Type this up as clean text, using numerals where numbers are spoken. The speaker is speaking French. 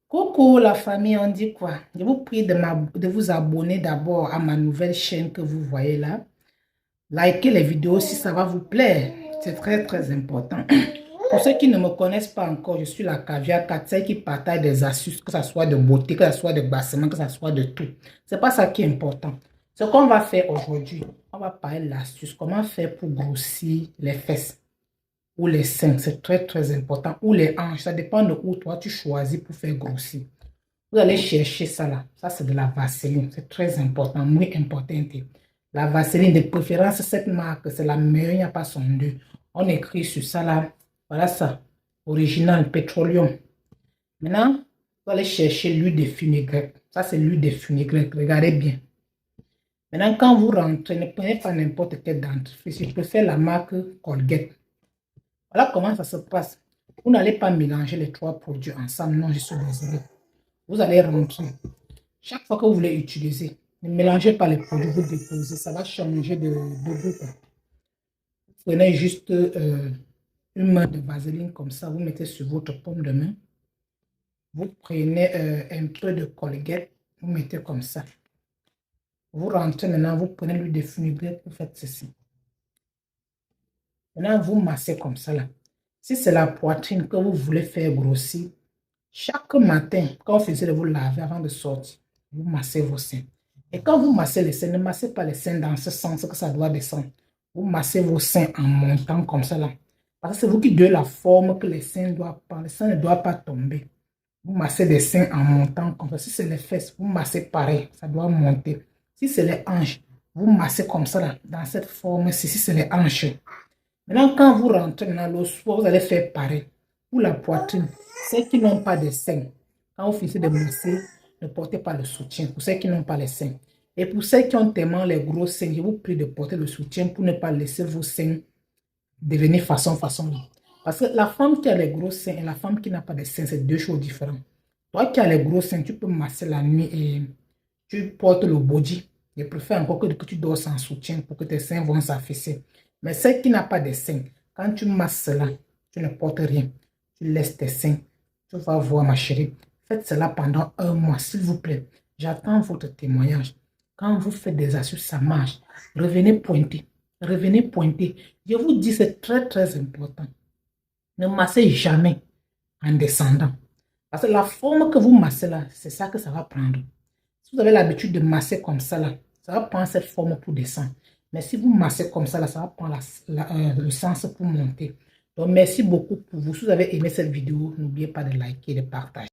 Coucou la famille, on dit quoi? Je vous prie de vous abonner d'abord à ma nouvelle chaîne que vous voyez là. Likez les vidéos si ça va vous plaire. C'est très important. Pour ceux qui ne me connaissent pas encore, je suis la Caviar Cat, celle qui partage des astuces, que ce soit de beauté, que ce soit de bassement, que ce soit de tout. C'est pas ça qui est important. Ce qu'on va faire aujourd'hui, on va parler de l'astuce. Comment faire pour grossir les fesses ou les seins, c'est très important. Ou les hanches, ça dépend de où toi tu choisis pour faire grossir. Vous allez chercher ça là. Ça, c'est de la vaseline. C'est très important, muy importante. La vaseline, de préférence, cette marque, c'est la meilleure, il n'y a pas son deux. On écrit sur ça là. Voilà ça. Original, pétroleum. Maintenant, vous allez chercher l'huile de fenugrec. Ça, c'est l'huile de fenugrec. Regardez bien. Maintenant, quand vous rentrez, ne prenez pas n'importe quel dentifrice. Je préfère la marque Colgate. Voilà comment ça se passe. Vous n'allez pas mélanger les trois produits ensemble. Non, je suis désolé. Vous allez rentrer. Chaque fois que vous voulez utiliser, ne mélangez pas les produits, vous déposez. Ça va changer de goût. Vous prenez juste une main de vaseline comme ça. Vous mettez sur votre paume de main. Vous prenez un peu de Colgate. Vous mettez comme ça. Vous rentrez maintenant. Vous prenez l'huile de fenugrec. Vous faites ceci. Maintenant, vous massez comme ça là. Si c'est la poitrine que vous voulez faire grossir, chaque matin, quand vous finissez de vous laver avant de sortir, vous massez vos seins. Et quand vous massez les seins, ne massez pas les seins dans ce sens que ça doit descendre. Vous massez vos seins en montant comme ça là. Parce que c'est vous qui donnez la forme que les seins doivent prendre. Les seins ne doivent pas tomber. Vous massez les seins en montant comme ça. Si c'est les fesses, vous massez pareil. Ça doit monter. Si c'est les hanches, vous massez comme ça là. Dans cette forme-ci, si c'est les hanches. Maintenant, quand vous rentrez maintenant le soir, vous allez faire pareil. Pour la poitrine, ceux qui n'ont pas de seins, quand vous finissez de masser, ne portez pas le soutien. Pour ceux qui n'ont pas les seins. Et pour ceux qui ont tellement les gros seins, je vous prie de porter le soutien pour ne pas laisser vos seins devenir façon. Parce que la femme qui a les gros seins et la femme qui n'a pas de seins, c'est deux choses différentes. Toi qui as les gros seins, tu peux masser la nuit et tu portes le body. Je préfère encore que tu dors sans soutien pour que tes seins vont s'affaisser. Mais celle qui n'a pas de seins, quand tu masses cela, tu ne portes rien. Tu laisses tes seins. Tu vas voir ma chérie. Faites cela pendant un mois, s'il vous plaît. J'attends votre témoignage. Quand vous faites des astuces, ça marche. Revenez pointer. Revenez pointer. Je vous dis, c'est très important. Ne massez jamais en descendant. Parce que la forme que vous massez là, c'est ça que ça va prendre. Si vous avez l'habitude de masser comme ça là, ça va prendre cette forme pour descendre. Mais si vous massez comme ça là, ça va prendre le sens pour monter. Donc merci beaucoup pour vous. Si vous avez aimé cette vidéo, n'oubliez pas de liker et de partager.